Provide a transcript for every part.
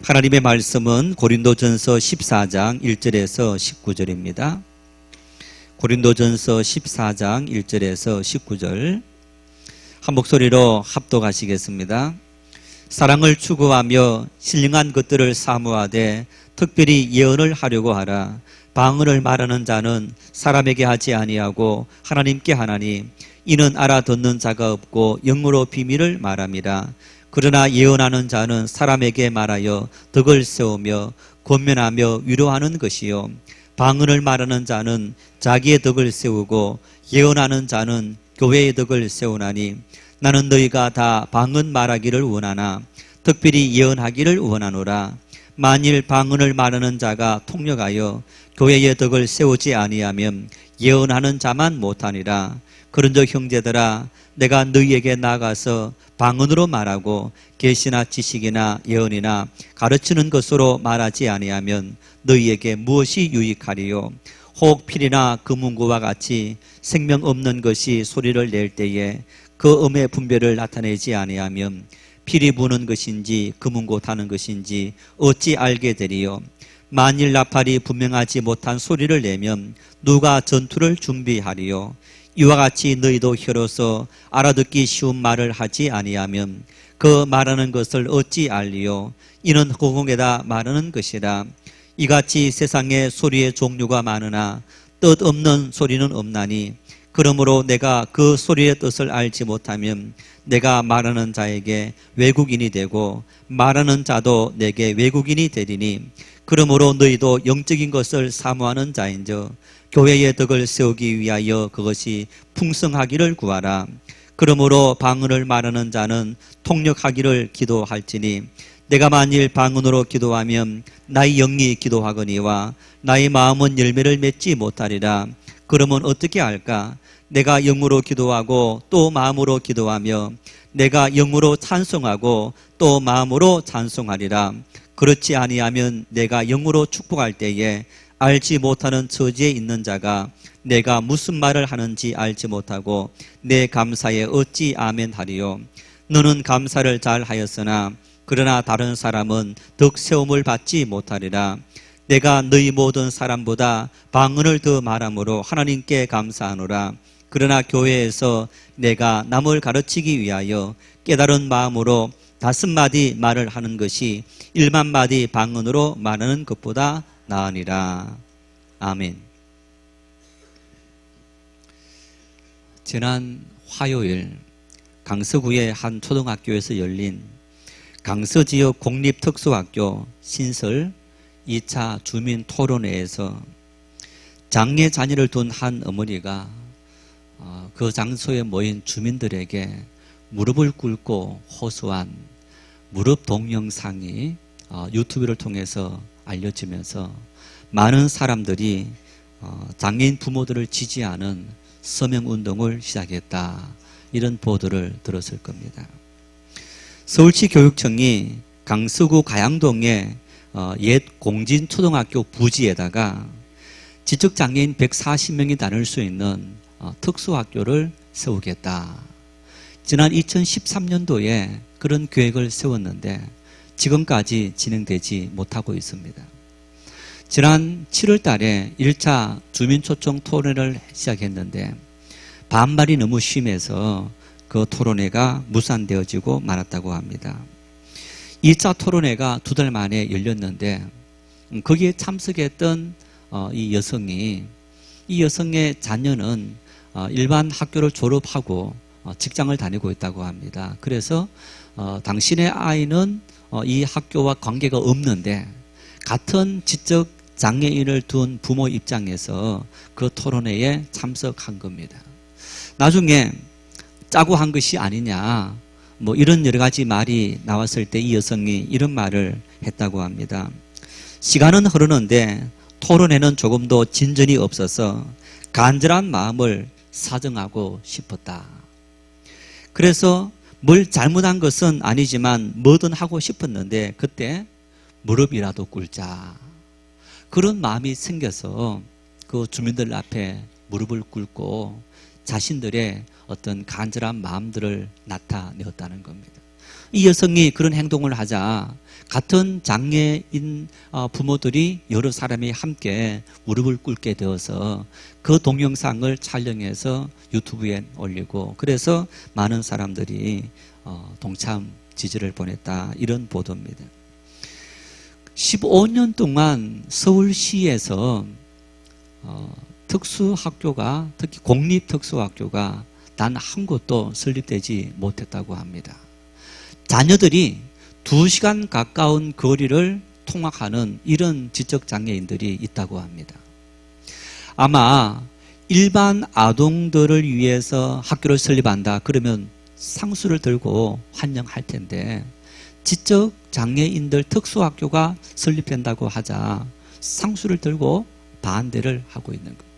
하나님의 말씀은 고린도전서 14장 1절에서 19절입니다. 고린도전서 14장 1절에서 19절 한 목소리로 합독하시겠습니다. 사랑을 추구하며 신령한 것들을 사모하되 특별히 예언을 하려고 하라. 방언을 말하는 자는 사람에게 하지 아니하고 하나님께 하나니 이는 알아듣는 자가 없고 영으로 비밀을 말함이라. 그러나 예언하는 자는 사람에게 말하여 덕을 세우며 권면하며 위로하는 것이요 방언을 말하는 자는 자기의 덕을 세우고 예언하는 자는 교회의 덕을 세우나니 나는 너희가 다 방언 말하기를 원하나 특별히 예언하기를 원하노라. 만일 방언을 말하는 자가 통역하여 교회의 덕을 세우지 아니하면 예언하는 자만 못하니라. 그런즉 형제들아 내가 너희에게 나가서 방언으로 말하고 계시나 지식이나 예언이나 가르치는 것으로 말하지 아니하면 너희에게 무엇이 유익하리요? 혹 필이나 금은고와 같이 생명 없는 것이 소리를 낼 때에 그 음의 분별을 나타내지 아니하면 필이 부는 것인지 금은고 타는 것인지 어찌 알게 되리요? 만일 나팔이 분명하지 못한 소리를 내면 누가 전투를 준비하리요? 이와 같이 너희도 혀로서 알아듣기 쉬운 말을 하지 아니하면 그 말하는 것을 어찌 알리요? 이는 허공에다 말하는 것이라. 이같이 세상에 소리의 종류가 많으나 뜻없는 소리는 없나니 그러므로 내가 그 소리의 뜻을 알지 못하면 내가 말하는 자에게 외국인이 되고 말하는 자도 내게 외국인이 되리니 그러므로 너희도 영적인 것을 사모하는 자인저 교회의 덕을 세우기 위하여 그것이 풍성하기를 구하라. 그러므로 방언을 말하는 자는 통역하기를 기도할지니 내가 만일 방언으로 기도하면 나의 영이 기도하거니와 나의 마음은 열매를 맺지 못하리라. 그러면 어떻게 할까? 내가 영으로 기도하고 또 마음으로 기도하며 내가 영으로 찬송하고 또 마음으로 찬송하리라. 그렇지 아니하면 내가 영으로 축복할 때에 알지 못하는 처지에 있는 자가 내가 무슨 말을 하는지 알지 못하고 내 감사에 어찌 아멘 하리요? 너는 감사를 잘 하였으나 그러나 다른 사람은 덕 세움을 받지 못하리라. 내가 너희 모든 사람보다 방언을 더 말함으로 하나님께 감사하노라. 그러나 교회에서 내가 남을 가르치기 위하여 깨달은 마음으로 5마디 말을 하는 것이 1만마디 방언으로 말하는 것보다 나으니라. 아멘. 지난 화요일 강서구의 한 초등학교에서 열린 강서지역 공립특수학교 신설 2차 주민 토론회에서 장애 자녀를 둔 한 어머니가 그 장소에 모인 주민들에게 무릎을 꿇고 호소한 무릎 동영상이 유튜브를 통해서 알려지면서 많은 사람들이 장애인 부모들을 지지하는 서명운동을 시작했다. 이런 보도를 들었을 겁니다. 서울시 교육청이 강서구 가양동의 옛 공진초등학교 부지에다가 지적장애인 140명이 다닐 수 있는 특수학교를 세우겠다. 지난 2013년도에 그런 계획을 세웠는데 지금까지 진행되지 못하고 있습니다. 지난 7월 달에 1차 주민초청 토론회를 시작했는데 반발이 너무 심해서 그 토론회가 무산되어지고 말았다고 합니다. 2차 토론회가 2달 만에 열렸는데 거기에 참석했던 이 여성의 자녀는 일반 학교를 졸업하고 직장을 다니고 있다고 합니다. 그래서 당신의 아이는 이 학교와 관계가 없는데 같은 지적 장애인을 둔 부모 입장에서 그 토론회에 참석한 겁니다. 나중에 짜고 한 것이 아니냐 이런 여러 가지 말이 나왔을 때 이 여성이 이런 말을 했다고 합니다. 시간은 흐르는데 토론회는 조금도 진전이 없어서 간절한 마음을 사정하고 싶었다. 그래서 뭘 잘못한 것은 아니지만 뭐든 하고 싶었는데 그때 무릎이라도 꿇자. 그런 마음이 생겨서 그 주민들 앞에 무릎을 꿇고 자신들의 어떤 간절한 마음들을 나타내었다는 겁니다. 이 여성이 그런 행동을 하자 같은 장애인 부모들이 여러 사람이 함께 무릎을 꿇게 되어서 그 동영상을 촬영해서 유튜브에 올리고 그래서 많은 사람들이 동참 지지를 보냈다, 이런 보도입니다. 15년 동안 서울시에서 특수학교가, 특히 공립특수학교가 단 한 곳도 설립되지 못했다고 합니다. 자녀들이 2시간 가까운 거리를 통학하는 이런 지적장애인들이 있다고 합니다. 아마 일반 아동들을 위해서 학교를 설립한다 그러면 상수를 들고 환영할 텐데, 지적장애인들 특수학교가 설립된다고 하자 상수를 들고 반대를 하고 있는 거예요.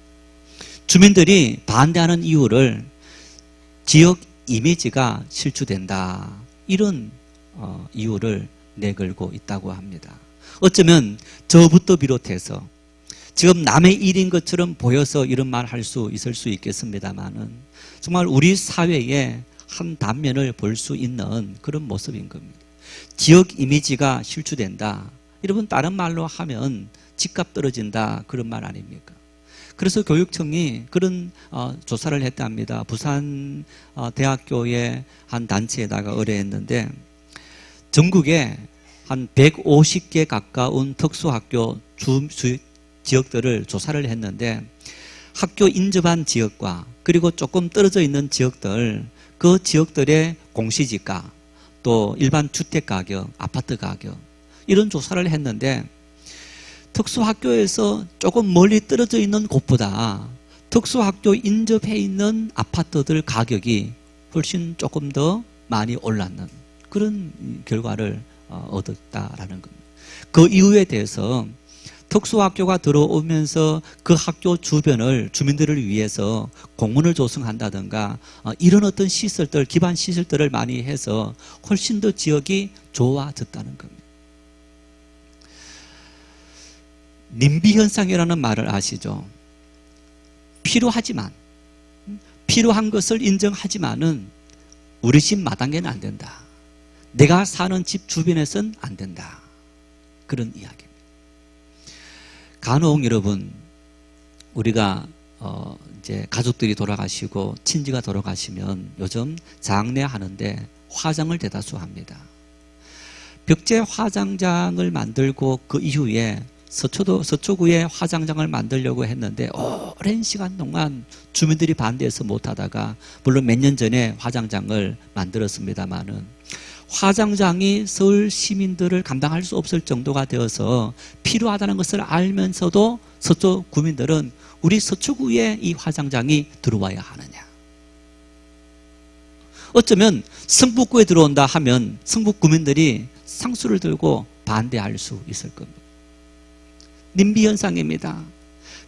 주민들이 반대하는 이유를 지역 이미지가 실추된다, 이런 이유를 내걸고 있다고 합니다. 어쩌면 저부터 비롯해서 지금 남의 일인 것처럼 보여서 이런 말 할 수 있을 수 있겠습니다만은 정말 우리 사회의 한 단면을 볼 수 있는 그런 모습인 겁니다. 지역 이미지가 실추된다. 여러분, 다른 말로 하면 집값 떨어진다, 그런 말 아닙니까? 그래서 교육청이 그런 조사를 했답니다. 부산 대학교의 한 단체에다가 의뢰했는데 전국에 한 150개 가까운 특수학교 지역들을 조사를 했는데 학교 인접한 지역과 그리고 조금 떨어져 있는 지역들, 그 지역들의 공시지가 또 일반 주택 가격, 아파트 가격, 이런 조사를 했는데 특수학교에서 조금 멀리 떨어져 있는 곳보다 특수학교 인접해 있는 아파트들 가격이 훨씬 조금 더 많이 올랐는 그런 결과를 얻었다라는 겁니다. 그 이유에 대해서 특수학교가 들어오면서 그 학교 주변을 주민들을 위해서 공원을 조성한다든가 이런 어떤 시설들, 기반 시설들을 많이 해서 훨씬 더 지역이 좋아졌다는 겁니다. 님비 현상이라는 말을 아시죠? 필요하지만, 필요한 것을 인정하지만은 우리 집 마당에는 안 된다. 내가 사는 집 주변에서는 안 된다. 그런 이야기입니다. 간혹 여러분, 우리가 이제 가족들이 돌아가시고 친지가 돌아가시면 요즘 장례하는데 화장을 대다수 합니다. 벽제 화장장을 만들고 그 이후에 서초구에 화장장을 만들려고 했는데 오랜 시간 동안 주민들이 반대해서 못하다가 물론 몇 년 전에 화장장을 만들었습니다마는 화장장이 서울 시민들을 감당할 수 없을 정도가 되어서 필요하다는 것을 알면서도 서초 구민들은 우리 서초구에 이 화장장이 들어와야 하느냐. 어쩌면 성북구에 들어온다 하면 성북 구민들이 상수를 들고 반대할 수 있을 겁니다. 님비 현상입니다.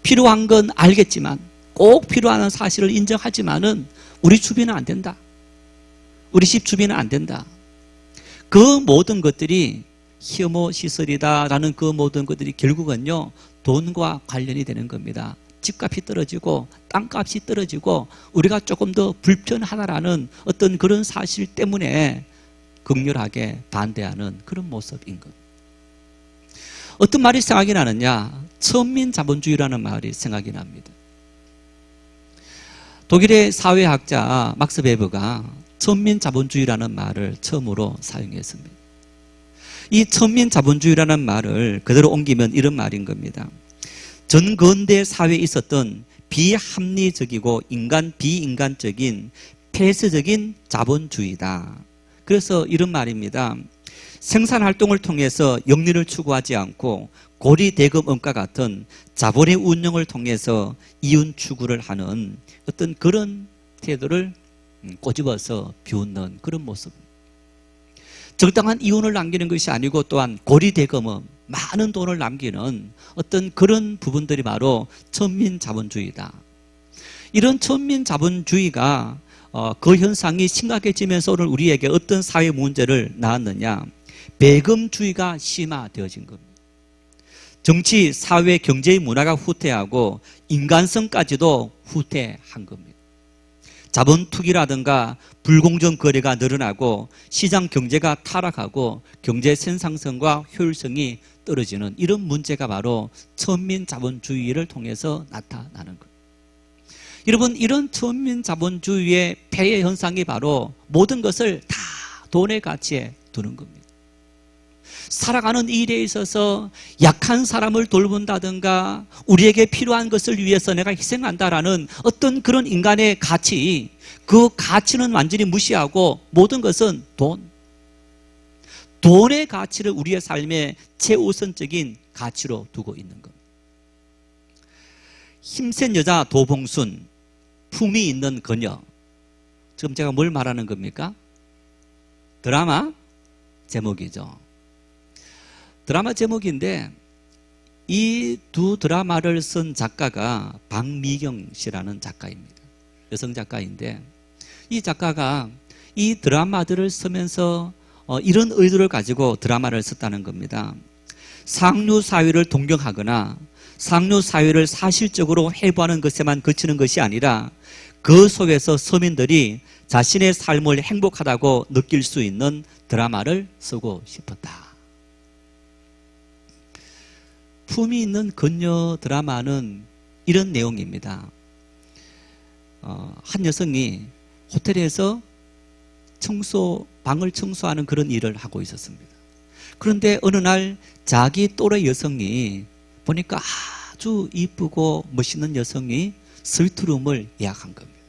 필요한 건 알겠지만 꼭 필요한 사실을 인정하지만은 우리 주변은 안 된다. 우리 집 주변은 안 된다. 그 모든 것들이 혐오 시설이다라는 그 모든 것들이 결국은요 돈과 관련이 되는 겁니다. 집값이 떨어지고 땅값이 떨어지고 우리가 조금 더 불편하다라는 어떤 그런 사실 때문에 극렬하게 반대하는 그런 모습인 것. 어떤 말이 생각이 나느냐? 천민자본주의라는 말이 생각이 납니다. 독일의 사회학자 막스 베버가 천민자본주의라는 말을 처음으로 사용했습니다. 이 천민자본주의라는 말을 그대로 옮기면 이런 말인 겁니다. 전근대 사회에 있었던 비합리적이고 비인간적인 폐쇄적인 자본주의다. 그래서 이런 말입니다. 생산활동을 통해서 영리를 추구하지 않고 고리대금업과 같은 자본의 운영을 통해서 이윤 추구를 하는 어떤 그런 태도를 꼬집어서 비웃는 그런 모습. 적당한 이윤을 남기는 것이 아니고 또한 고리대금업, 많은 돈을 남기는 어떤 그런 부분들이 바로 천민자본주의다. 이런 천민자본주의가 그 현상이 심각해지면서 오늘 우리에게 어떤 사회 문제를 낳았느냐? 배금주의가 심화되어진 겁니다. 정치, 사회, 경제의 문화가 후퇴하고 인간성까지도 후퇴한 겁니다. 자본 투기라든가 불공정 거래가 늘어나고 시장 경제가 타락하고 경제 생산성과 효율성이 떨어지는 이런 문제가 바로 천민 자본주의를 통해서 나타나는 것. 여러분, 이런 천민 자본주의의 폐해 현상이 바로 모든 것을 다 돈의 가치에 두는 겁니다. 살아가는 일에 있어서 약한 사람을 돌본다든가 우리에게 필요한 것을 위해서 내가 희생한다라는 어떤 그런 인간의 가치, 그 가치는 완전히 무시하고 모든 것은 돈의 가치를 우리의 삶의 최우선적인 가치로 두고 있는 겁니다. 힘센 여자 도봉순, 품이 있는 그녀. 지금 제가 뭘 말하는 겁니까? 드라마 제목이죠. 드라마 제목인데 이 두 드라마를 쓴 작가가 박미경 씨라는 작가입니다. 여성 작가인데 이 작가가 이 드라마들을 쓰면서 이런 의도를 가지고 드라마를 썼다는 겁니다. 상류 사회를 동경하거나 상류 사회를 사실적으로 해부하는 것에만 그치는 것이 아니라 그 속에서 서민들이 자신의 삶을 행복하다고 느낄 수 있는 드라마를 쓰고 싶었다. 품이 있는 그녀 드라마는 이런 내용입니다. 한 여성이 호텔에서 방을 청소하는 그런 일을 하고 있었습니다. 그런데 어느 날 자기 또래 여성이 보니까 아주 이쁘고 멋있는 여성이 스위트룸을 예약한 겁니다.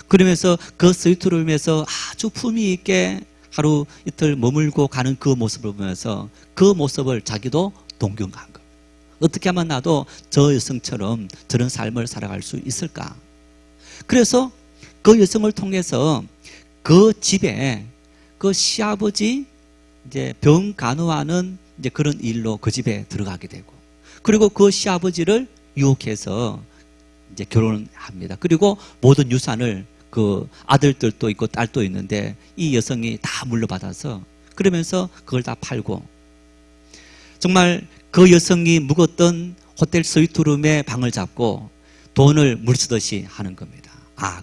그러면서 그 스위트룸에서 아주 품위 있게 하루 이틀 머물고 가는 그 모습을 보면서 그 모습을 자기도 동경한 겁니다. 어떻게 하면 나도 저 여성처럼 저런 삶을 살아갈 수 있을까? 그래서 그 여성을 통해서 그 집에 그 시아버지 이제 병 간호하는 이제 그런 일로 그 집에 들어가게 되고, 그리고 그 시아버지를 유혹해서 이제 결혼을 합니다. 그리고 모든 유산을 그 아들들도 있고 딸도 있는데 이 여성이 다 물려받아서 그러면서 그걸 다 팔고, 정말 그 여성이 묵었던 호텔 스위트룸에 방을 잡고 돈을 물쓰듯이 하는 겁니다.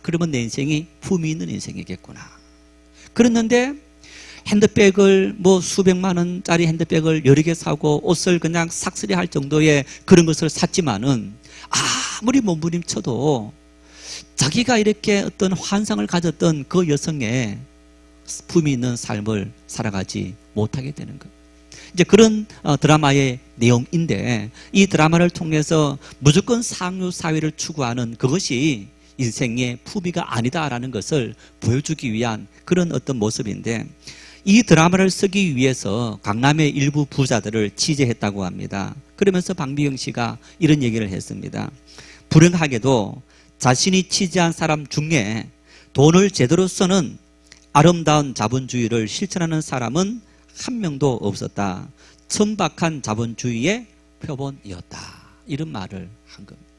그러면 내 인생이 품이 있는 인생이겠구나. 그랬는데 핸드백을 수백만 원짜리 핸드백을 여러 개 사고 옷을 그냥 삭스리 할 정도의 그런 것을 샀지만은 아무리 몸부림쳐도 자기가 이렇게 어떤 환상을 가졌던 그 여성의 품이 있는 삶을 살아가지 못하게 되는 것. 이제 그런 드라마의 내용인데, 이 드라마를 통해서 무조건 상류 사회를 추구하는 그것이 인생의 품위가 아니다라는 것을 보여주기 위한 그런 어떤 모습인데, 이 드라마를 쓰기 위해서 강남의 일부 부자들을 취재했다고 합니다. 그러면서 박미경 씨가 이런 얘기를 했습니다. 불행하게도 자신이 취재한 사람 중에 돈을 제대로 쓰는 아름다운 자본주의를 실천하는 사람은 한 명도 없었다. 천박한 자본주의의 표본이었다. 이런 말을 한 겁니다.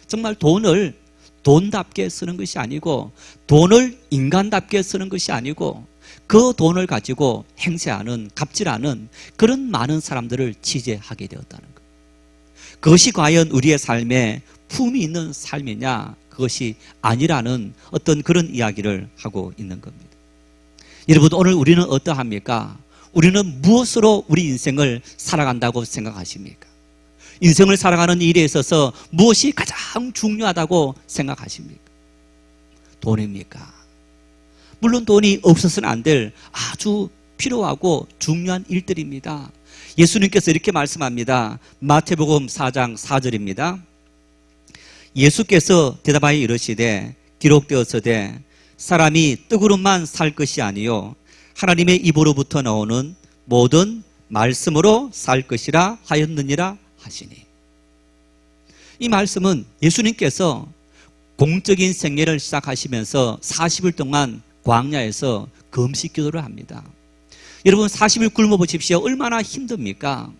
정말 돈을 돈답게 쓰는 것이 아니고, 돈을 인간답게 쓰는 것이 아니고, 그 돈을 가지고 행세하는, 갑질하는 그런 많은 사람들을 취재하게 되었다는 것. 그것이 과연 우리의 삶에 품이 있는 삶이냐? 그것이 아니라는 어떤 그런 이야기를 하고 있는 겁니다. 여러분, 오늘 우리는 어떠합니까? 우리는 무엇으로 우리 인생을 살아간다고 생각하십니까? 인생을 살아가는 일에 있어서 무엇이 가장 중요하다고 생각하십니까? 돈입니까? 물론 돈이 없어서는 안 될 아주 필요하고 중요한 일들입니다. 예수님께서 이렇게 말씀합니다. 마태복음 4장 4절입니다. 예수께서 대답하여 이르시되 기록되었으되 사람이 떡으로만 살 것이 아니요 하나님의 입으로부터 나오는 모든 말씀으로 살 것이라 하였느니라 하시니. 이 말씀은 예수님께서 공적인 생애를 시작하시면서 40일 동안 광야에서 금식 기도를 합니다. 여러분, 40일 굶어 보십시오. 얼마나 힘듭니까?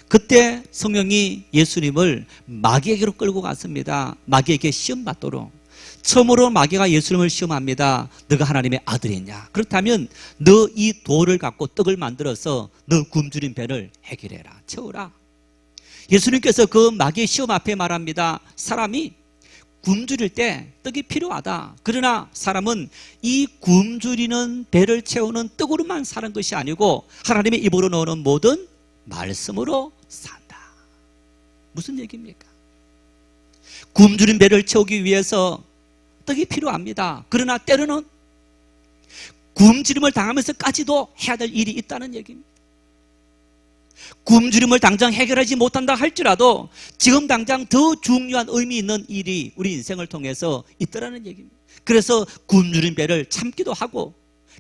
그때 성령이 예수님을 마귀에게로 끌고 갔습니다. 마귀에게 시험 받도록. 처음으로 마귀가 예수님을 시험합니다. 너가 하나님의 아들이냐? 그렇다면 너 이 돌을 갖고 떡을 만들어서 너 굶주린 배를 해결해라, 채워라. 예수님께서 그 마귀의 시험 앞에 말합니다. 사람이 굶주릴 때 떡이 필요하다. 그러나 사람은 이 굶주리는 배를 채우는 떡으로만 사는 것이 아니고 하나님의 입으로 나오는 모든 말씀으로 산다. 무슨 얘기입니까? 굶주린 배를 채우기 위해서 떡이 필요합니다. 그러나 때로는 굶주림을 당하면서까지도 해야 될 일이 있다는 얘기입니다. 굶주림을 당장 해결하지 못한다 할지라도 지금 당장 더 중요한 의미 있는 일이 우리 인생을 통해서 있더라는 얘기입니다. 그래서 굶주린 배를 참기도 하고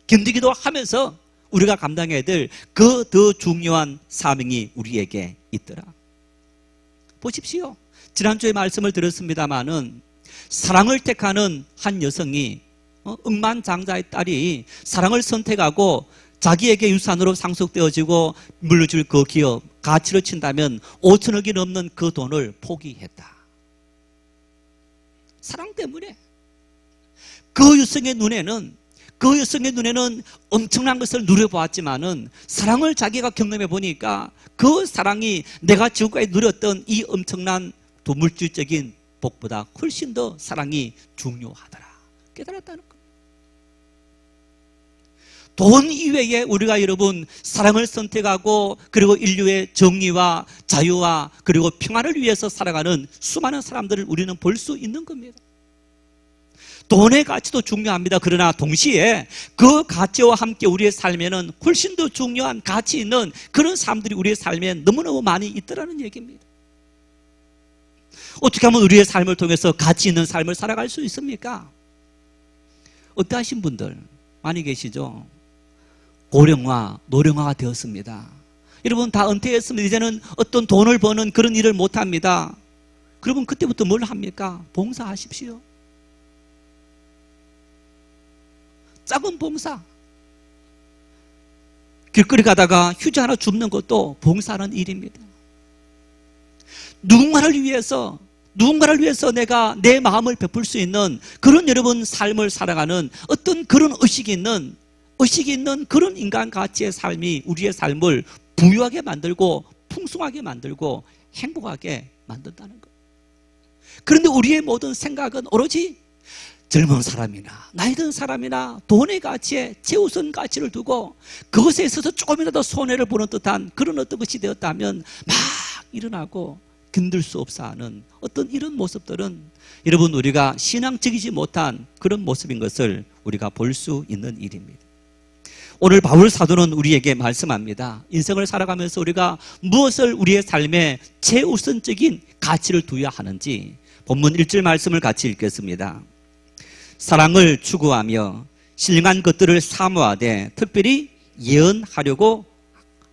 견디기도 하면서 우리가 감당해야 될 그 더 중요한 사명이 우리에게 있더라. 보십시오. 지난주에 말씀을 들었습니다마는 사랑을 택하는 한 여성이 억만장자의 딸이 사랑을 선택하고 자기에게 유산으로 상속되어지고 물려줄 그 기업 가치로 친다면 5천억이 넘는 그 돈을 포기했다. 사랑 때문에 그 여성의 눈에는 엄청난 것을 누려보았지만은 사랑을 자기가 경험해 보니까 그 사랑이 내가 지금까지 누렸던 이 엄청난 물질적인 복보다 훨씬 더 사랑이 중요하더라. 깨달았다는 것. 돈 이외에 우리가 여러분 사랑을 선택하고 그리고 인류의 정의와 자유와 그리고 평안을 위해서 살아가는 수많은 사람들을 우리는 볼 수 있는 겁니다. 돈의 가치도 중요합니다. 그러나 동시에 그 가치와 함께 우리의 삶에는 훨씬 더 중요한 가치 있는 그런 사람들이 우리의 삶에 너무너무 많이 있더라는 얘기입니다. 어떻게 하면 우리의 삶을 통해서 가치 있는 삶을 살아갈 수 있습니까? 어떠하신 분들 많이 계시죠? 고령화, 노령화가 되었습니다. 여러분 다 은퇴했습니다. 이제는 어떤 돈을 버는 그런 일을 못합니다. 그러면 그때부터 뭘 합니까? 봉사하십시오. 작은 봉사. 길거리 가다가 휴지 하나 줍는 것도 봉사하는 일입니다. 누군가를 위해서 내가 내 마음을 베풀 수 있는 그런 여러분 삶을 살아가는 어떤 그런 의식이 있는 그런 인간 가치의 삶이 우리의 삶을 부유하게 만들고 풍성하게 만들고 행복하게 만든다는 것. 그런데 우리의 모든 생각은 오로지 젊은 사람이나 나이 든 사람이나 돈의 가치에 최우선 가치를 두고 그것에 있어서 조금이라도 손해를 보는 듯한 그런 어떤 것이 되었다면 막 일어나고 견딜 수 없어 하는 어떤 이런 모습들은 여러분 우리가 신앙적이지 못한 그런 모습인 것을 우리가 볼 수 있는 일입니다. 오늘 바울 사도는 우리에게 말씀합니다. 인생을 살아가면서 우리가 무엇을 우리의 삶에 최우선적인 가치를 두어야 하는지 본문 1절 말씀을 같이 읽겠습니다. 사랑을 추구하며 신령한 것들을 사모하되 특별히 예언하려고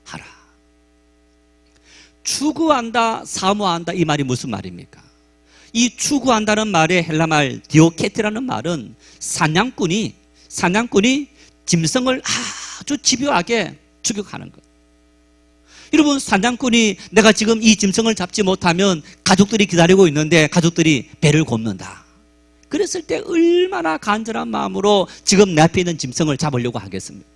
하라. 추구한다, 사모한다 이 말이 무슨 말입니까? 이 추구한다는 말의 헬라말 디오케테라는 말은 사냥꾼이 짐승을 아주 집요하게 추격하는 것. 여러분 사냥꾼이 내가 지금 이 짐승을 잡지 못하면 가족들이 기다리고 있는데 가족들이 배를 굽는다. 그랬을 때 얼마나 간절한 마음으로 지금 내 앞에 있는 짐승을 잡으려고 하겠습니까?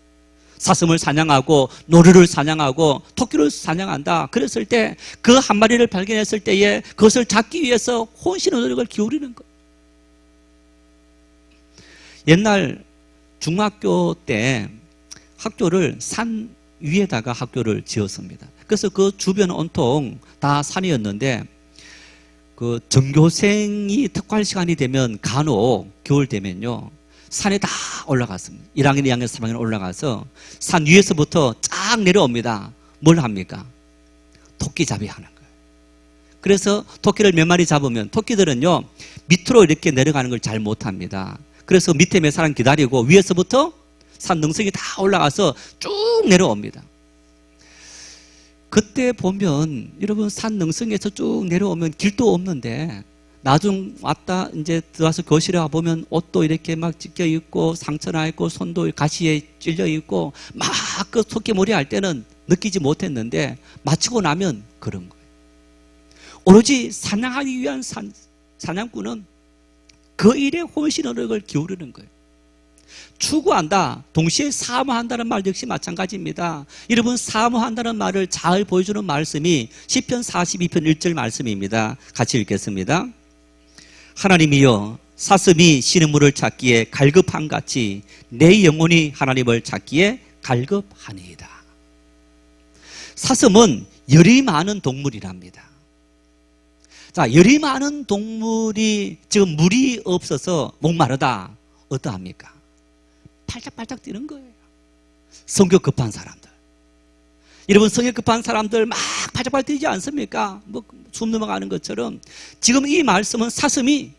사슴을 사냥하고 노루를 사냥하고 토끼를 사냥한다. 그랬을 때 그 한 마리를 발견했을 때에 그것을 잡기 위해서 혼신의 노력을 기울이는 것. 옛날 중학교 때 학교를 산 위에다가 학교를 지었습니다. 그래서 그 주변 온통 다 산이었는데 그 전교생이 특활 시간이 되면 간혹 겨울 되면요 산에 다 올라갔습니다. 1학년, 2학년, 3학년 올라가서 산 위에서부터 쫙 내려옵니다. 뭘 합니까? 토끼잡이 하는 거예요. 그래서 토끼를 몇 마리 잡으면 토끼들은요 밑으로 이렇게 내려가는 걸 잘 못합니다. 그래서 밑에 몇 사람 기다리고 위에서부터 산 능선이 다 올라가서 쭉 내려옵니다. 그때 보면 여러분 산 능선에서 쭉 내려오면 길도 없는데 나중 왔다 이제 들어와서 교실에 와보면 옷도 이렇게 막 찢겨 있고 상처나 있고 손도 가시에 찔려 있고 막 그 토끼몰이 할 때는 느끼지 못했는데 마치고 나면 그런 거예요. 오로지 사냥하기 위한 사냥꾼은 그 일에 혼신 노력을 기울이는 거예요. 추구한다, 동시에 사모한다는 말 역시 마찬가지입니다. 여러분 사모한다는 말을 잘 보여주는 말씀이 시편 42편 1절 말씀입니다. 같이 읽겠습니다. 하나님이여 사슴이 시냇물을 찾기에 갈급한 같이 내 영혼이 하나님을 찾기에 갈급하니이다. 사슴은 열이 많은 동물이랍니다. 자, 열이 많은 동물이 지금 물이 없어서 목마르다. 어떠합니까? 팔짝팔짝 뛰는 거예요. 성격 급한 사람들. 여러분, 성격 급한 사람들 막 팔짝팔짝 뛰지 않습니까? 숨 넘어가는 것처럼 지금 이 말씀은 사슴이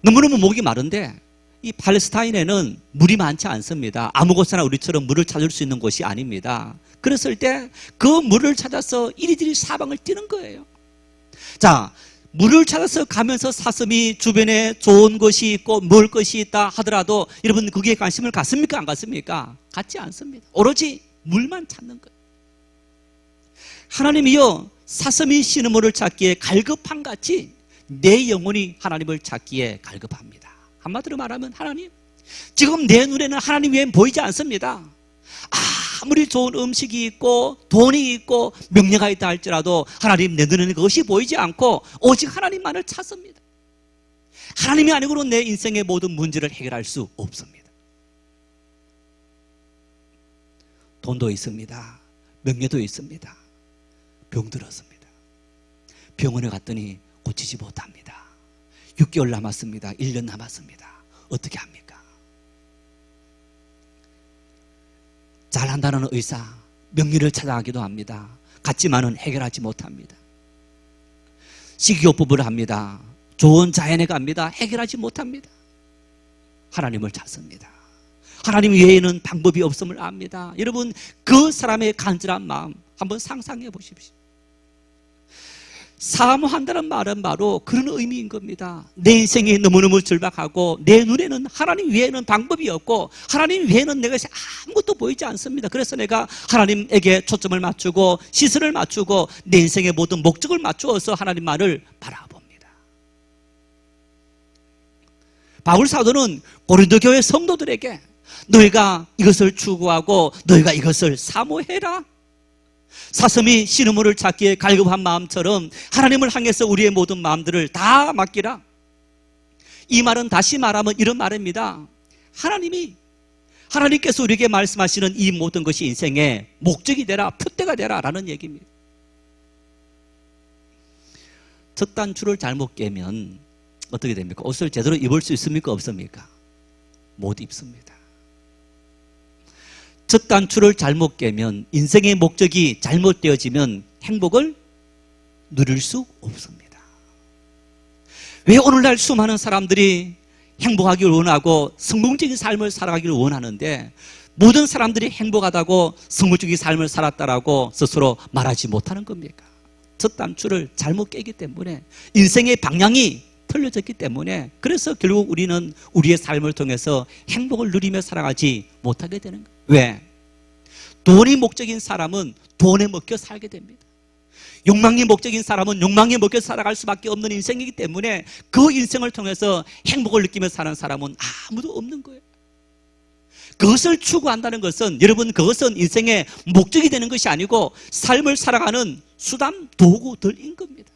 너무너무 목이 마른데 이 팔레스타인에는 물이 많지 않습니다. 아무 곳이나 우리처럼 물을 찾을 수 있는 곳이 아닙니다. 그랬을 때 그 물을 찾아서 이리저리 사방을 뛰는 거예요. 자, 물을 찾아서 가면서 사슴이 주변에 좋은 것이 있고 먹을 것이 있다 하더라도 여러분 거기에 관심을 갖습니까? 안 갖습니까? 갖지 않습니다. 오로지 물만 찾는 거예요. 하나님이여 사슴이 시냇물을 찾기에 갈급한 같이 내 영혼이 하나님을 찾기에 갈급합니다. 한마디로 말하면 하나님, 지금 내 눈에는 하나님 외엔 보이지 않습니다. 아무리 좋은 음식이 있고 돈이 있고 명예가 있다 할지라도 하나님 내 눈에는 그것이 보이지 않고 오직 하나님만을 찾습니다. 하나님이 아니고는 내 인생의 모든 문제를 해결할 수 없습니다. 돈도 있습니다. 명예도 있습니다. 병들었습니다. 병원에 갔더니 고치지 못합니다. 6개월 남았습니다. 1년 남았습니다. 어떻게 합니까? 잘한다는 의사, 명리를 찾아가기도 합니다. 같지만은 해결하지 못합니다. 식이요법을 합니다. 좋은 자연에 갑니다. 해결하지 못합니다. 하나님을 찾습니다. 하나님 외에는 방법이 없음을 압니다. 여러분, 그 사람의 간절한 마음 한번 상상해 보십시오. 사모한다는 말은 바로 그런 의미인 겁니다. 내 인생이 너무너무 절박하고 내 눈에는 하나님 외에는 방법이 없고 하나님 외에는 내가 아무것도 보이지 않습니다. 그래서 내가 하나님에게 초점을 맞추고 시선을 맞추고 내 인생의 모든 목적을 맞추어서 하나님만을 바라봅니다. 바울 사도는 고린도 교회 성도들에게 너희가 이것을 추구하고 너희가 이것을 사모해라. 사슴이 시냇물을 찾기에 갈급한 마음처럼 하나님을 향해서 우리의 모든 마음들을 다 맡기라. 이 말은 다시 말하면 이런 말입니다. 하나님께서 우리에게 말씀하시는 이 모든 것이 인생의 목적이 되라, 표대가 되라 라는 얘기입니다. 첫 단추를 잘못 깨면 어떻게 됩니까? 옷을 제대로 입을 수 있습니까? 없습니까? 못 입습니다. 첫 단추를 잘못 깨면, 인생의 목적이 잘못되어지면 행복을 누릴 수 없습니다. 왜 오늘날 수많은 사람들이 행복하기를 원하고 성공적인 삶을 살아가기를 원하는데 모든 사람들이 행복하다고 성공적인 삶을 살았다라고 스스로 말하지 못하는 겁니까? 첫 단추를 잘못 깨기 때문에, 인생의 방향이 틀려졌기 때문에, 그래서 결국 우리는 우리의 삶을 통해서 행복을 누리며 살아가지 못하게 되는 거예요. 왜? 돈이 목적인 사람은 돈에 먹혀 살게 됩니다. 욕망이 목적인 사람은 욕망에 먹혀 살아갈 수밖에 없는 인생이기 때문에 그 인생을 통해서 행복을 느끼며 사는 사람은 아무도 없는 거예요. 그것을 추구한다는 것은, 여러분, 그것은 인생의 목적이 되는 것이 아니고 삶을 살아가는 수단, 도구들인 겁니다.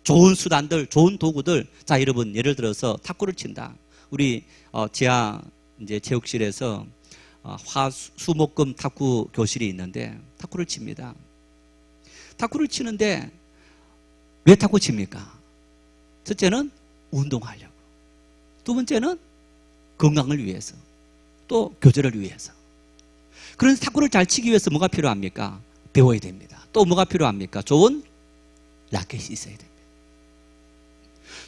좋은 수단들, 좋은 도구들. 자, 여러분, 예를 들어서 탁구를 친다. 우리 지하 이제 체육실에서 화수목금 탁구 교실이 있는데 탁구를 칩니다. 탁구를 치는데 왜 탁구 칩니까? 첫째는 운동하려고, 두 번째는 건강을 위해서, 또 교제를 위해서. 그런데 탁구를 잘 치기 위해서 뭐가 필요합니까? 배워야 됩니다. 또 뭐가 필요합니까? 좋은 라켓이 있어야 됩니다.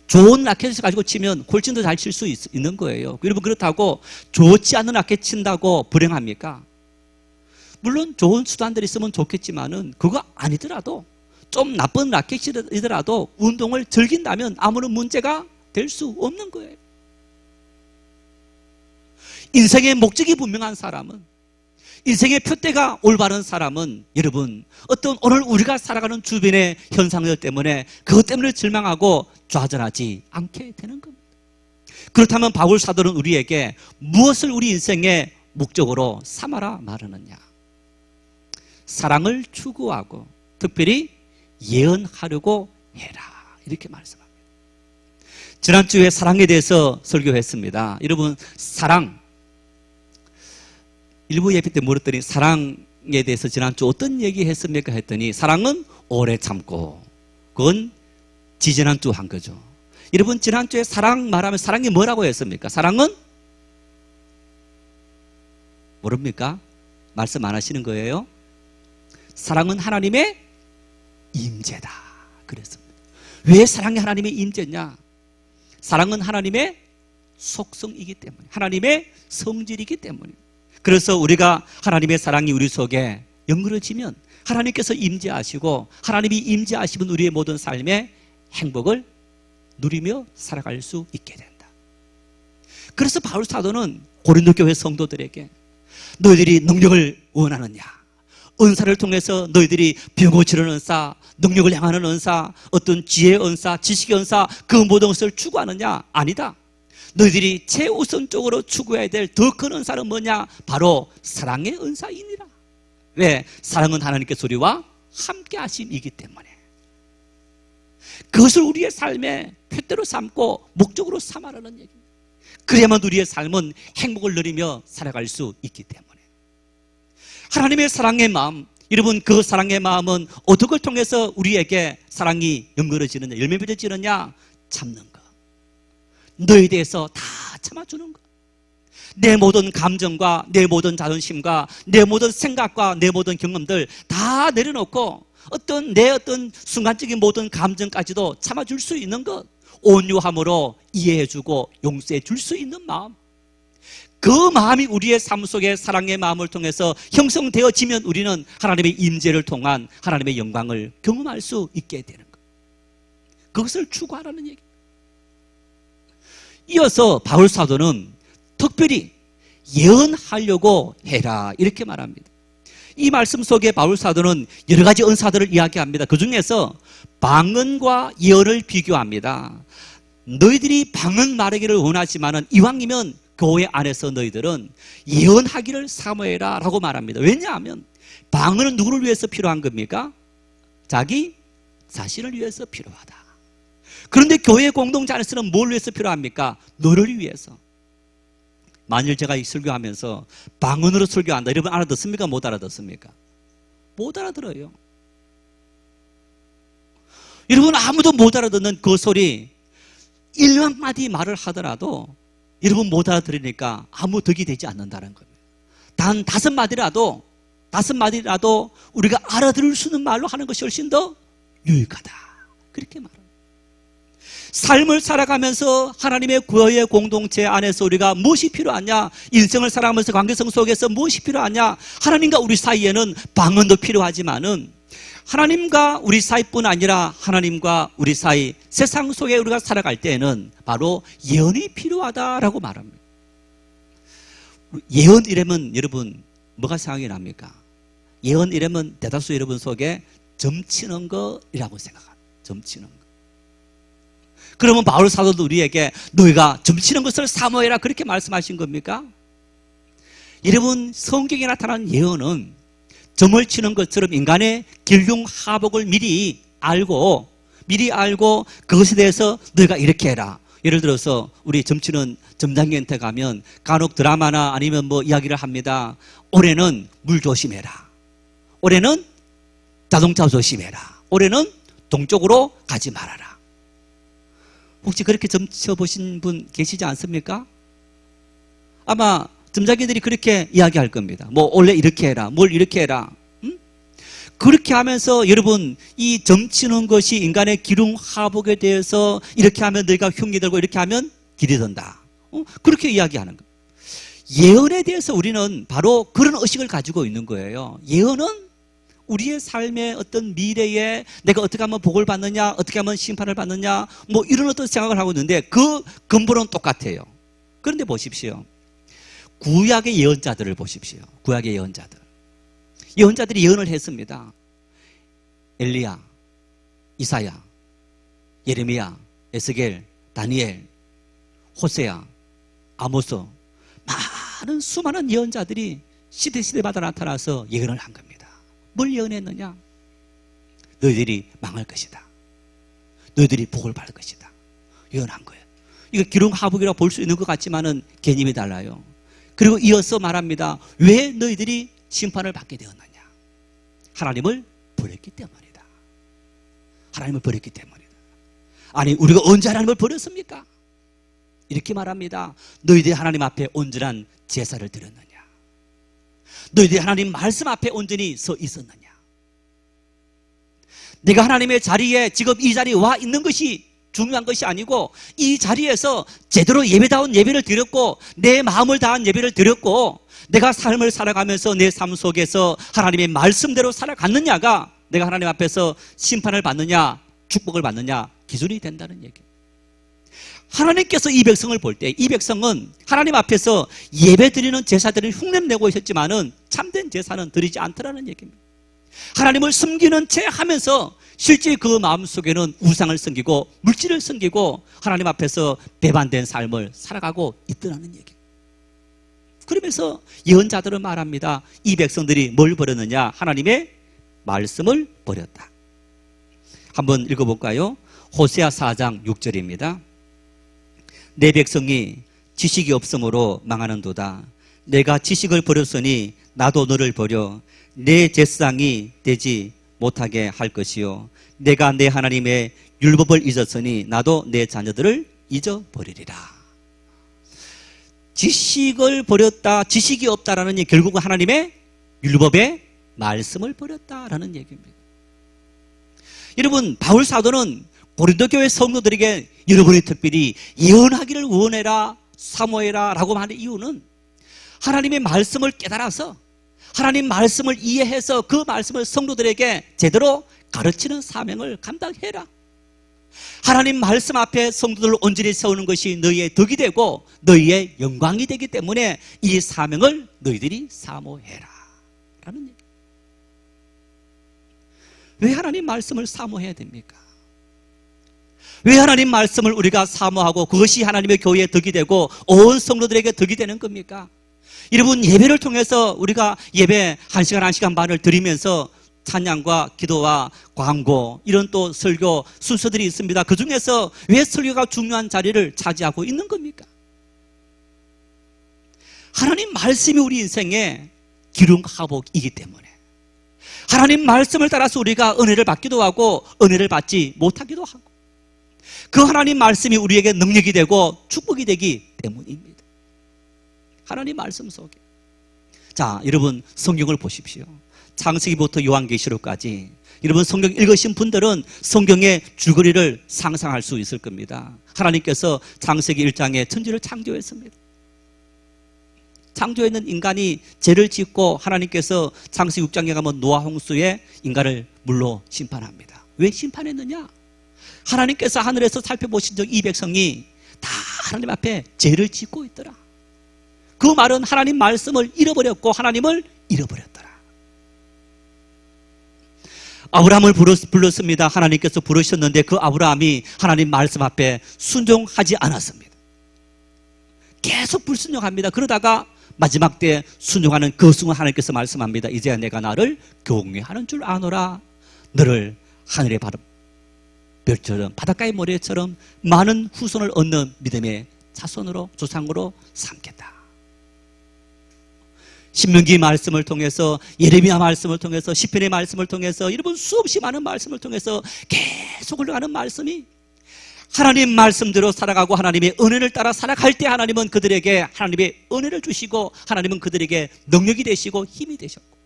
좋은 라켓을 가지고 치면 훨씬 더 잘 칠 수 있는 거예요. 여러분, 그렇다고 좋지 않은 라켓 친다고 불행합니까? 물론 좋은 수단들이 있으면 좋겠지만은 그거 아니더라도, 좀 나쁜 라켓이더라도 운동을 즐긴다면 아무런 문제가 될 수 없는 거예요. 인생의 목적이 분명한 사람은, 인생의 표대가 올바른 사람은, 여러분, 어떤 오늘 우리가 살아가는 주변의 현상들 때문에, 그것 때문에 절망하고 좌절하지 않게 되는 겁니다. 그렇다면 바울 사도는 우리에게 무엇을 우리 인생의 목적으로 삼아라 말하느냐? 사랑을 추구하고 특별히 예언하려고 해라, 이렇게 말씀합니다. 지난주에 사랑에 대해서 설교했습니다. 여러분, 사랑. 일부 예배 때 물었더니 사랑에 대해서 지난주 어떤 얘기 했습니까? 했더니 사랑은 오래 참고, 그건 지지난주 한 거죠. 여러분, 지난주에 사랑 말하면 사랑이 뭐라고 했습니까? 사랑은 모릅니까? 말씀 안 하시는 거예요? 사랑은 하나님의 임재다 그랬습니다. 왜 사랑이 하나님의 임재냐? 사랑은 하나님의 속성이기 때문에, 하나님의 성질이기 때문에. 그래서 우리가 하나님의 사랑이 우리 속에 연결해지면 하나님께서 임재하시고, 하나님이 임재하시면 우리의 모든 삶의 행복을 누리며 살아갈 수 있게 된다. 그래서 바울 사도는 고린도 교회 성도들에게 너희들이 능력을 원하느냐? 은사를 통해서 너희들이 병 고치는 은사, 능력을 향하는 은사, 어떤 지혜의 은사, 지식의 은사, 그 모든 것을 추구하느냐? 아니다. 너희들이 최우선적으로 추구해야 될 더 큰 은사는 뭐냐? 바로 사랑의 은사이니라. 왜? 사랑은 하나님께서 우리와 함께 하심이기 때문에. 그것을 우리의 삶의 표대로 삼고 목적으로 삼아라는 얘기입니다. 그래야만 우리의 삶은 행복을 누리며 살아갈 수 있기 때문에. 하나님의 사랑의 마음, 여러분, 그 사랑의 마음은 어떤 걸 통해서 우리에게 사랑이 연결해지느냐, 열매 맺어지느냐? 참는 것. 너에 대해서 다 참아주는 것. 내 모든 감정과 내 모든 자존심과 내 모든 생각과 내 모든 경험들 다 내려놓고 내 어떤 순간적인 모든 감정까지도 참아줄 수 있는 것. 온유함으로 이해해주고 용서해줄 수 있는 마음. 그 마음이 우리의 삶 속에 사랑의 마음을 통해서 형성되어지면 우리는 하나님의 임재를 통한 하나님의 영광을 경험할 수 있게 되는 것. 그것을 추구하라는 얘기입니다. 이어서 바울 사도는 특별히 예언하려고 해라 이렇게 말합니다. 이 말씀 속에 바울 사도는 여러 가지 은사들을 이야기합니다. 그 중에서 방언과 예언을 비교합니다. 너희들이 방언 말하기를 원하지만은 이왕이면 교회 안에서 너희들은 예언하기를 사모해라 라고 말합니다. 왜냐하면 방언은 누구를 위해서 필요한 겁니까? 자기 자신을 위해서 필요하다. 그런데 교회 공동체 안에서는 뭘 위해서 필요합니까? 너를 위해서. 만일 제가 이 설교하면서 방언으로 설교한다, 여러분 알아듣습니까? 못 알아듣습니까? 못 알아들어요. 여러분, 아무도 못 알아듣는 그 소리 1만 마디 말을 하더라도 여러분 못 알아들으니까 아무 덕이 되지 않는다는 겁니다. 단 5마디라도 우리가 알아들을 수 있는 말로 하는 것이 훨씬 더 유익하다, 그렇게 말합니다. 삶을 살아가면서 하나님의 구원의 공동체 안에서 우리가 무엇이 필요하냐? 인생을 살아가면서 관계성 속에서 무엇이 필요하냐? 하나님과 우리 사이에는 방언도 필요하지만은 하나님과 우리 사이뿐 아니라 하나님과 우리 사이, 세상 속에 우리가 살아갈 때에는 바로 예언이 필요하다라고 말합니다. 예언 이러면 여러분 뭐가 생각이 납니까? 예언 이러면 대다수 여러분 속에 점치는 거라고 생각합니다. 점치는 거. 그러면 바울 사도도 우리에게 너희가 점치는 것을 사모해라 그렇게 말씀하신 겁니까? 여러분, 성경에 나타난 예언은 점을 치는 것처럼 인간의 길흉하복을 미리 알고 그것에 대해서 너희가 이렇게 해라. 예를 들어서 우리 점치는 점장님한테 가면 간혹 드라마나 아니면 뭐 이야기를 합니다. 올해는 물 조심해라. 올해는 자동차 조심해라. 올해는 동쪽으로 가지 말아라. 혹시 그렇게 점쳐보신 분 계시지 않습니까? 아마 점장님들이 그렇게 이야기할 겁니다. 뭐 원래 이렇게 해라, 뭘 이렇게 해라. 그렇게 하면서 여러분, 이 점치는 것이 인간의 기륭하복에 대해서 이렇게 하면 너희가 흉기 들고 이렇게 하면 길이 든다. 그렇게 이야기하는 거예요. 예언에 대해서 우리는 바로 그런 의식을 가지고 있는 거예요. 예언은 우리의 삶의 어떤 미래에 내가 어떻게 하면 복을 받느냐, 어떻게 하면 심판을 받느냐, 뭐 이런 어떤 생각을 하고 있는데 그 근본은 똑같아요. 그런데 보십시오. 구약의 예언자들을 보십시오. 구약의 예언자들. 예언자들이 예언을 했습니다. 엘리야, 이사야, 예레미야, 에스겔, 다니엘, 호세야, 아모스, 많은 수많은 예언자들이 시대마다 나타나서 예언을 한 겁니다. 뭘 예언했느냐? 너희들이 망할 것이다. 너희들이 복을 받을 것이다. 예언한 거예요. 이거 기름하복이라고 볼 수 있는 것 같지만은 개념이 달라요. 그리고 이어서 말합니다. 왜 너희들이 심판을 받게 되었느냐? 하나님을 버렸기 때문이다. 하나님을 버렸기 때문이다. 아니, 우리가 언제 하나님을 버렸습니까? 이렇게 말합니다. 너희들이 하나님 앞에 온전한 제사를 드렸느냐? 너희들이 하나님 말씀 앞에 온전히 서 있었느냐? 내가 하나님의 자리에 지금 이 자리에 와 있는 것이 중요한 것이 아니고, 이 자리에서 제대로 예배다운 예배를 드렸고 내 마음을 다한 예배를 드렸고 내가 삶을 살아가면서 내 삶 속에서 하나님의 말씀대로 살아갔느냐가 내가 하나님 앞에서 심판을 받느냐 축복을 받느냐 기준이 된다는 얘기예요. 하나님께서 이 백성을 볼 때 이 백성은 하나님 앞에서 예배드리는 제사들을 흉내를 내고 있었지만은 참된 제사는 드리지 않더라는 얘기입니다. 하나님을 숨기는 채 하면서 실제 그 마음속에는 우상을 섬기고 물질을 섬기고 하나님 앞에서 배반된 삶을 살아가고 있더라는 얘기입니다. 그러면서 예언자들은 말합니다. 이 백성들이 뭘 버렸느냐? 하나님의 말씀을 버렸다. 한번 읽어볼까요? 호세아 4장 6절입니다. 내 백성이 지식이 없으므로 망하는도다. 내가 지식을 버렸으니 나도 너를 버려 내 제사장이 되지 못하게 할 것이요 내가 내 하나님의 율법을 잊었으니 나도 내 자녀들을 잊어버리리라. 지식을 버렸다, 지식이 없다라는 얘기, 결국은 하나님의 율법의 말씀을 버렸다라는 얘기입니다. 여러분, 바울 사도는 고린도 교회 성도들에게 여러분이 특별히 예언하기를 원해라, 사모해라 라고 하는 이유는 하나님의 말씀을 깨달아서 하나님 말씀을 이해해서 그 말씀을 성도들에게 제대로 가르치는 사명을 감당해라. 하나님 말씀 앞에 성도들을 온전히 세우는 것이 너희의 덕이 되고 너희의 영광이 되기 때문에 이 사명을 너희들이 사모해라 라는 얘기. 왜 하나님 말씀을 사모해야 됩니까? 왜 하나님 말씀을 우리가 사모하고 그것이 하나님의 교회의 덕이 되고 온 성도들에게 덕이 되는 겁니까? 여러분, 예배를 통해서 우리가 예배 1시간 1시간 반을 드리면서 찬양과 기도와 광고 이런 또 설교 순서들이 있습니다. 그 중에서 왜 설교가 중요한 자리를 차지하고 있는 겁니까? 하나님 말씀이 우리 인생의 기름하복이기 때문에 하나님 말씀을 따라서 우리가 은혜를 받기도 하고 은혜를 받지 못하기도 하고 그 하나님 말씀이 우리에게 능력이 되고 축복이 되기 때문입니다. 하나님 말씀 속에. 자, 여러분 성경을 보십시오. 창세기부터 요한계시록까지 여러분 성경 읽으신 분들은 성경의 줄거리를 상상할 수 있을 겁니다. 하나님께서 창세기 1장에 천지를 창조했습니다. 창조했는 인간이 죄를 짓고 하나님께서 창세기 6장에 가면 노아 홍수에 인간을 물로 심판합니다. 왜 심판했느냐? 하나님께서 하늘에서 살펴보신 적 이 백성이 다 하나님 앞에 죄를 짓고 있더라. 그 말은 하나님 말씀을 잃어버렸고 하나님을 잃어버렸더라. 아브라함을 불렀습니다. 하나님께서 부르셨는데 그 아브라함이 하나님 말씀 앞에 순종하지 않았습니다. 계속 불순종합니다. 그러다가 마지막 때 순종하는 그 순간 하나님께서 말씀합니다. 이제 내가 나를 경외하는 줄 아노라. 너를 하늘의 별처럼 바닷가의 모래처럼 많은 후손을 얻는 믿음의 자손으로 조상으로 삼겠다. 신명기 말씀을 통해서 예레미야 말씀을 통해서 시편의 말씀을 통해서 여러분 수없이 많은 말씀을 통해서 계속 흘러가는 말씀이 하나님 말씀대로 살아가고 하나님의 은혜를 따라 살아갈 때 하나님은 그들에게 하나님의 은혜를 주시고 하나님은 그들에게 능력이 되시고 힘이 되셨고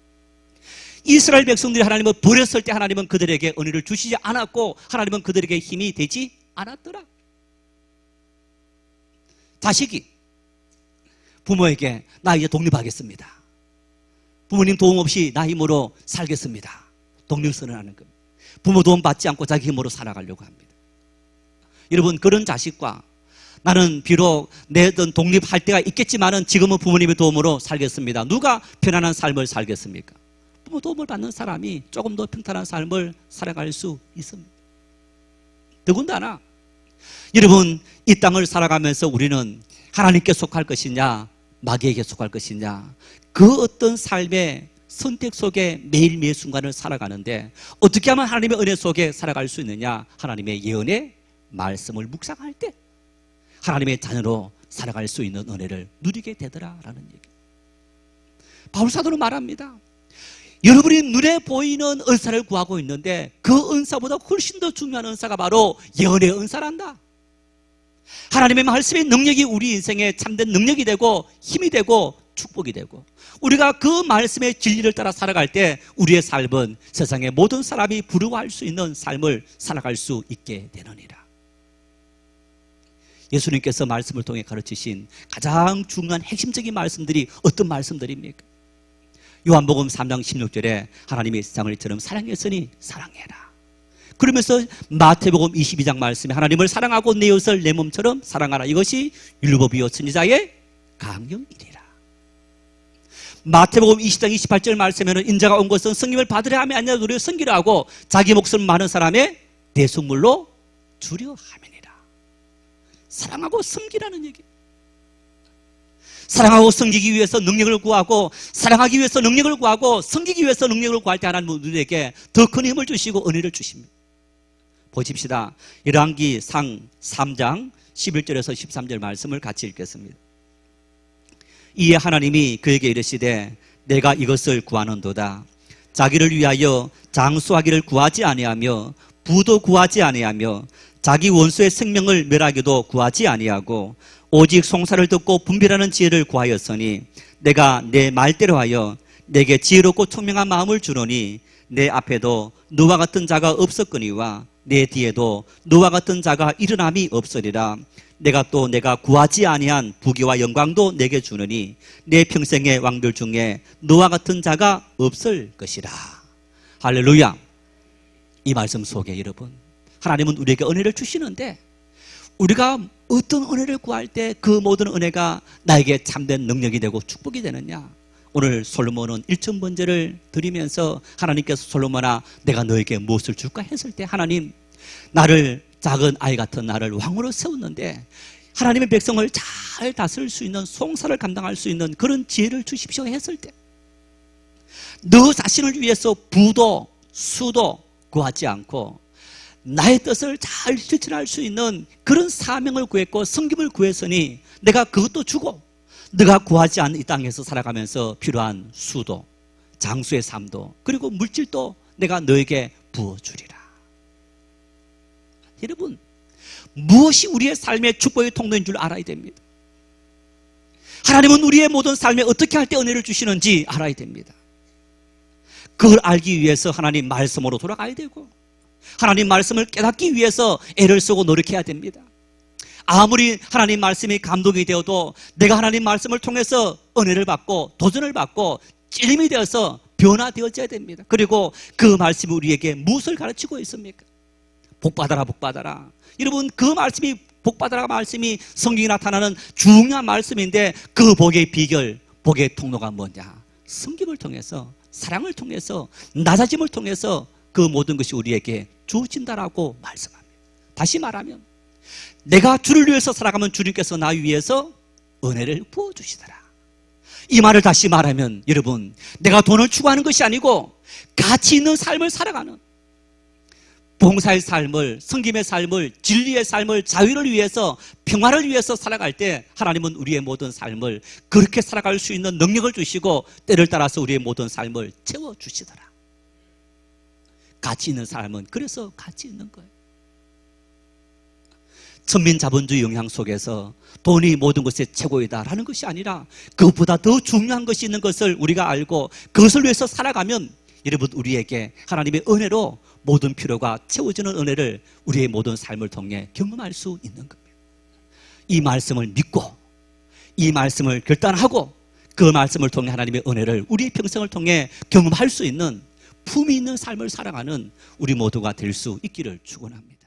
이스라엘 백성들이 하나님을 버렸을 때 하나님은 그들에게 은혜를 주시지 않았고 하나님은 그들에게 힘이 되지 않았더라. 자식이 부모에게 나 이제 독립하겠습니다. 부모님 도움 없이 나 힘으로 살겠습니다. 독립선언하는 겁니다. 부모 도움 받지 않고 자기 힘으로 살아가려고 합니다. 여러분 그런 자식과 나는 비록 내든 독립할 때가 있겠지만은 지금은 부모님의 도움으로 살겠습니다. 누가 편안한 삶을 살겠습니까? 부모 도움을 받는 사람이 조금 더 평탄한 삶을 살아갈 수 있습니다. 더군다나 여러분 이 땅을 살아가면서 우리는 하나님께 속할 것이냐 마귀에게 속할 것이냐 그 어떤 삶의 선택 속에 매일매일 순간을 살아가는데 어떻게 하면 하나님의 은혜 속에 살아갈 수 있느냐? 하나님의 예언의 말씀을 묵상할 때 하나님의 자녀로 살아갈 수 있는 은혜를 누리게 되더라라는 얘기. 바울 사도는 말합니다. 여러분이 눈에 보이는 은사를 구하고 있는데 그 은사보다 훨씬 더 중요한 은사가 바로 예언의 은사란다. 하나님의 말씀의 능력이 우리 인생에 참된 능력이 되고 힘이 되고 축복이 되고, 우리가 그 말씀의 진리를 따라 살아갈 때 우리의 삶은 세상의 모든 사람이 부러워할 수 있는 삶을 살아갈 수 있게 되느니라. 예수님께서 말씀을 통해 가르치신 가장 중요한 핵심적인 말씀들이 어떤 말씀들입니까? 요한복음 3장 16절에 하나님이 세상을 이처럼 사랑했으니 사랑해라. 그러면서 마태복음 22장 말씀에 하나님을 사랑하고 내 이웃을 내 몸처럼 사랑하라. 이것이 율법이요 선지자의 강령이니라. 마태복음 20장 28절 말씀에는 인자가 온 것은 성님을 받으려 함이 아니라 우리를 섬기려 하고 자기 목숨을 많은 사람의 대속물로 주려 함이니라. 사랑하고 섬기라는 얘기. 사랑하고 섬기기 위해서 능력을 구하고, 사랑하기 위해서 능력을 구하고, 섬기기 위해서 능력을 구할 때 하나님은 우리에게 더 큰 힘을 주시고 은혜를 주십니다. 보십시다. 열왕기상 3장 11절에서 13절 말씀을 같이 읽겠습니다. 이에 하나님이 그에게 이르시되 내가 이것을 구하는도다. 자기를 위하여 장수하기를 구하지 아니하며 부도 구하지 아니하며 자기 원수의 생명을 멸하기도 구하지 아니하고 오직 송사를 듣고 분별하는 지혜를 구하였으니 내가 내 말대로 하여 내게 지혜롭고 총명한 마음을 주노니 내 앞에도 너와 같은 자가 없었거니와 내 뒤에도 너와 같은 자가 일어남이 없으리라. 내가 또 내가 구하지 아니한 부귀와 영광도 내게 주느니 내 평생의 왕들 중에 너와 같은 자가 없을 것이라. 할렐루야. 이 말씀 속에 여러분, 하나님은 우리에게 은혜를 주시는데 우리가 어떤 은혜를 구할 때 그 모든 은혜가 나에게 참된 능력이 되고 축복이 되느냐. 오늘 솔로몬은 1,000번제를 드리면서 하나님께서 솔로몬아 내가 너에게 무엇을 줄까 했을 때 하나님, 나를 작은 아이 같은 나를 왕으로 세웠는데 하나님의 백성을 잘 다스릴 수 있는, 송사를 감당할 수 있는 그런 지혜를 주십시오 했을 때 너 자신을 위해서 부도 수도 구하지 않고 나의 뜻을 잘 실천할 수 있는 그런 사명을 구했고 성김을 구했으니 내가 그것도 주고 네가 구하지 않은 이 땅에서 살아가면서 필요한 수도, 장수의 삶도, 그리고 물질도 내가 너에게 부어주리라. 여러분, 무엇이 우리의 삶의 축복의 통로인 줄 알아야 됩니다. 하나님은 우리의 모든 삶에 어떻게 할 때 은혜를 주시는지 알아야 됩니다. 그걸 알기 위해서 하나님 말씀으로 돌아가야 되고 하나님 말씀을 깨닫기 위해서 애를 쓰고 노력해야 됩니다. 아무리 하나님 말씀이 감동이 되어도 내가 하나님 말씀을 통해서 은혜를 받고 도전을 받고 찔림이 되어서 변화되어져야 됩니다. 그리고 그 말씀이 우리에게 무엇을 가르치고 있습니까? 복받아라 복받아라. 여러분, 그 말씀이 복받아라 말씀이 성경에 나타나는 중요한 말씀인데 그 복의 비결, 복의 통로가 뭐냐? 섬김을 통해서, 사랑을 통해서, 낮아짐을 통해서 그 모든 것이 우리에게 주어진다라고 말씀합니다. 다시 말하면 내가 주를 위해서 살아가면 주님께서 나 위해서 은혜를 부어주시더라. 이 말을 다시 말하면 여러분, 내가 돈을 추구하는 것이 아니고 가치 있는 삶을 살아가는, 봉사의 삶을, 섬김의 삶을, 진리의 삶을, 자유를 위해서, 평화를 위해서 살아갈 때 하나님은 우리의 모든 삶을 그렇게 살아갈 수 있는 능력을 주시고 때를 따라서 우리의 모든 삶을 채워주시더라. 가치 있는 삶은 그래서 가치 있는 거예요. 천민자본주의 영향 속에서 돈이 모든 것의 최고이다라는 것이 아니라 그것보다 더 중요한 것이 있는 것을 우리가 알고 그것을 위해서 살아가면 여러분, 우리에게 하나님의 은혜로 모든 필요가 채워지는 은혜를 우리의 모든 삶을 통해 경험할 수 있는 겁니다. 이 말씀을 믿고 이 말씀을 결단하고 그 말씀을 통해 하나님의 은혜를 우리의 평생을 통해 경험할 수 있는 품위 있는 삶을 살아가는 우리 모두가 될 수 있기를 축원합니다.